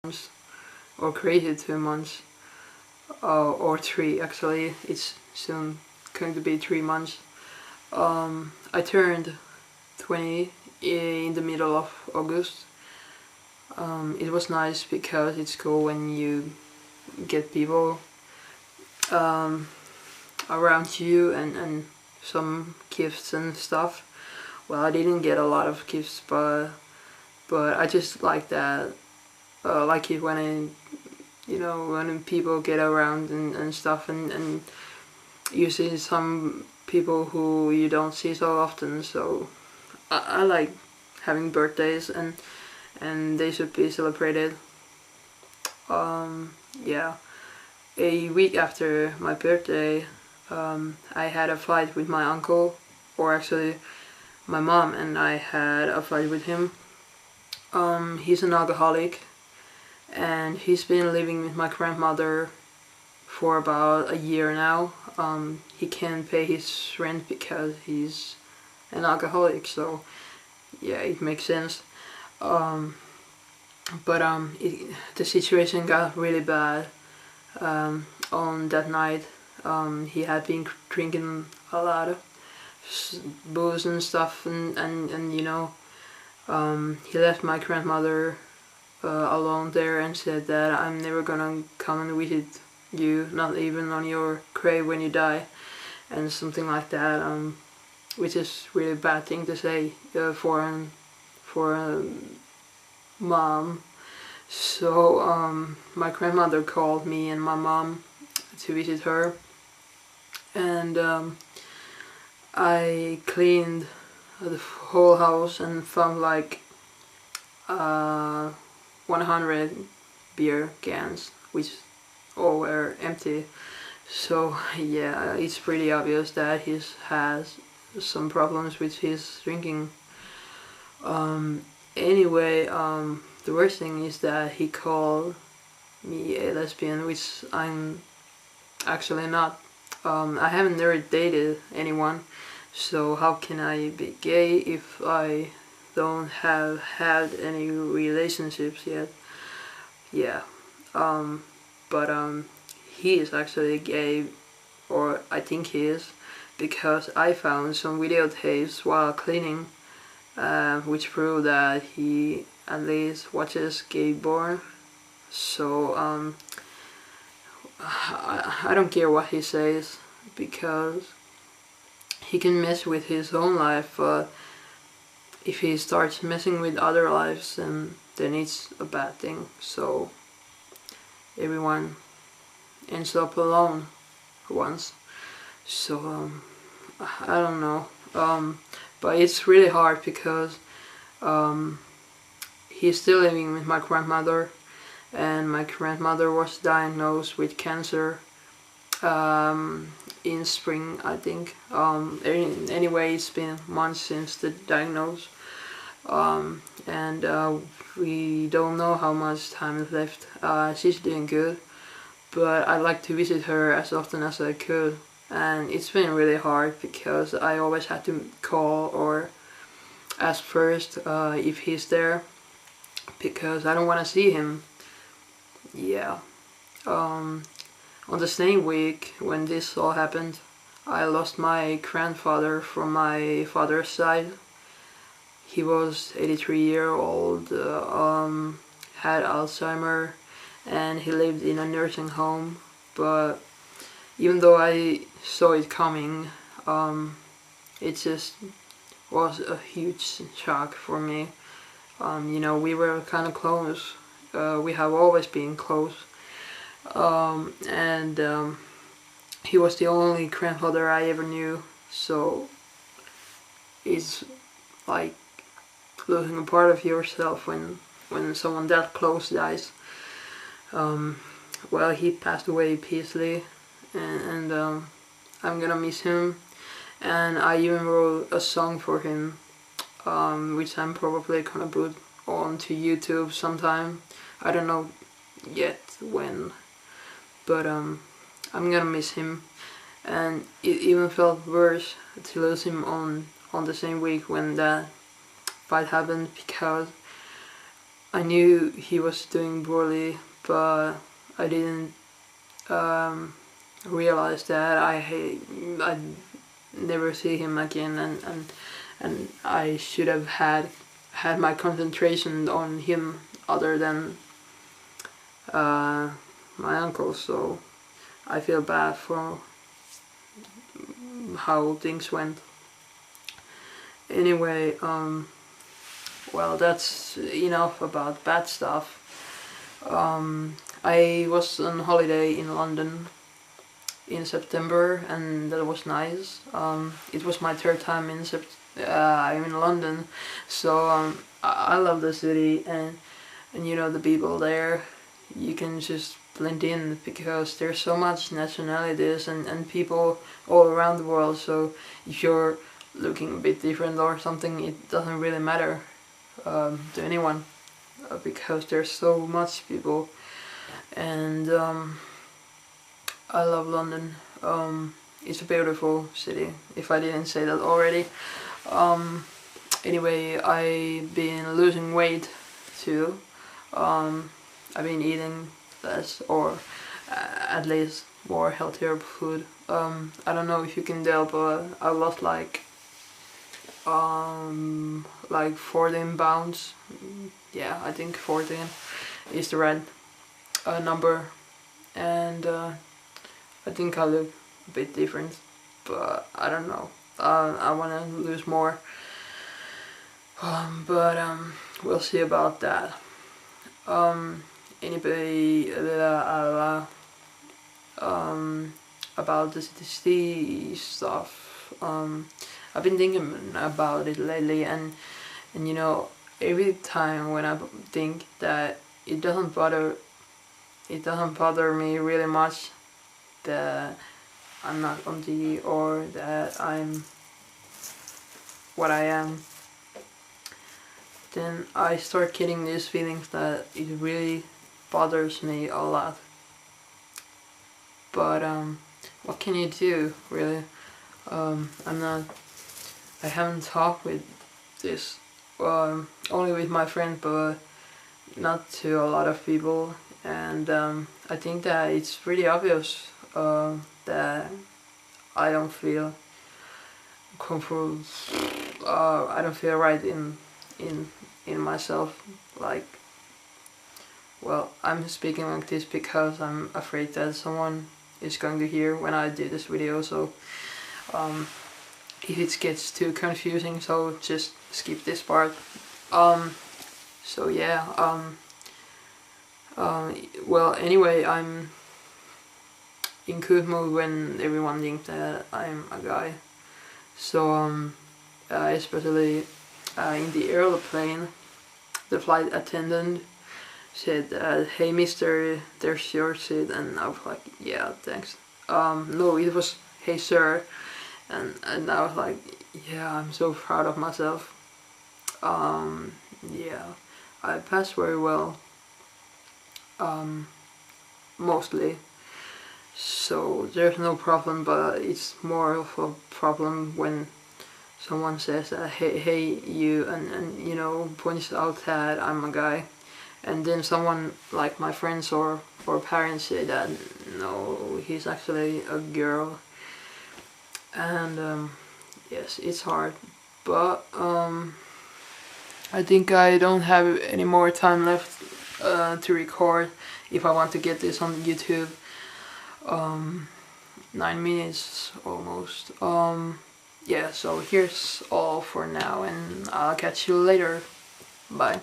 or crazy 2 months, or 3 actually. It's soon going to be 3 months. I turned 20 in the middle of August. It was nice because it's cool when you get people around you and some gifts and stuff. Well, I didn't get a lot of gifts, but I just like that. Like it when people get around and stuff, and you see some people who you don't see so often. So I like having birthdays, and they should be celebrated. Yeah. A week after my birthday, I had a fight with my uncle, or actually my mom and I had a fight with him. He's an alcoholic, and he's been living with my grandmother for about a year now. He can't pay his rent because he's an alcoholic, so yeah, it makes sense. But the situation got really bad on that night. He had been drinking a lot of booze and stuff, and he left my grandmother alone there and said that I'm never gonna come and visit you, not even on your grave when you die, and something like that, which is really bad thing to say for a mom. So my grandmother called me and my mom to visit her, and I cleaned the whole house and found like 100 beer cans, which all were empty. So yeah, it's pretty obvious that he has some problems with his drinking. Anyway, the worst thing is that he called me a lesbian, which I'm actually not. I haven't never dated anyone, so how can I be gay if I don't have had any relationships yet? Yeah, but he is actually gay, or I think he is, because I found some videotapes while cleaning, which prove that he at least watches gay porn. So I don't care what he says, because he can mess with his own life, but if he starts messing with other lives, then it's a bad thing. So everyone ends up alone once. So I don't know, but it's really hard because he's still living with my grandmother, and my grandmother was diagnosed with cancer in spring, I think. Anyway, it's been months since the diagnosis, and we don't know how much time is left. She's doing good, but I'd like to visit her as often as I could, and it's been really hard because I always had to call or ask first if he's there, because I don't want to see him. Yeah. On the same week when this all happened, I lost my grandfather from my father's side. He was 83-year-old, had Alzheimer, and he lived in a nursing home. But even though I saw it coming, it just was a huge shock for me. We were kind of close. We have always been close. And he was the only grandfather I ever knew, so it's like losing a part of yourself when someone that close dies. Well, he passed away peacefully, and I'm gonna miss him, and I even wrote a song for him, which I'm probably gonna put onto YouTube sometime. I don't know yet when, but I'm gonna miss him, and it even felt worse to lose him on the same week when that fight happened, because I knew he was doing poorly, but I didn't realize that I never see him again, and I should have had my concentration on him other than my uncle. So I feel bad for how things went. Anyway, well, that's enough about bad stuff. I was on holiday in London in September, and that was nice. It was my third time I'm in London, so I love the city, and the people there. You can just blend in because there's so much nationalities and people all around the world. So if you're looking a bit different or something, it doesn't really matter to anyone because there's so much people. And I love London. It's a beautiful city, if I didn't say that already. Anyway, I've been losing weight too. I've been eating less, or at least more healthier food. I don't know if you can tell, but I lost like 14 pounds. Yeah, I think 14 is the right number, and I think I look a bit different, but I don't know. I wanna lose more, but we'll see about that. Anybody about the city stuff. I've been thinking about it lately, and every time when I think that it doesn't bother me really much that I'm not on TV or that I'm what I am, then I start getting these feelings that it really bothers me a lot. But what can you do, really? I haven't talked with this, only with my friend, but not to a lot of people. And I think that it's pretty obvious that I don't feel comfortable. I don't feel right in myself. Like, well, I'm speaking like this because I'm afraid that someone is going to hear when I do this video. So if it gets too confusing, so just skip this part. So yeah. Well, anyway, I'm in good mood when everyone thinks that I'm a guy. So especially in the airplane, the flight attendant said, "Hey, mister, there's your seat," and I was like, "Yeah, thanks." No, it was, "Hey, sir," and I was like, "Yeah, I'm so proud of myself." Yeah, I passed very well, mostly. So there's no problem, but it's more of a problem when someone says, hey you, and points out that I'm a guy, and then someone like my friends or parents say that no, he's actually a girl. And yes, it's hard, but I think I don't have any more time left to record if I want to get this on YouTube. 9 minutes almost. Yeah, so here's all for now, and I'll catch you later. Bye.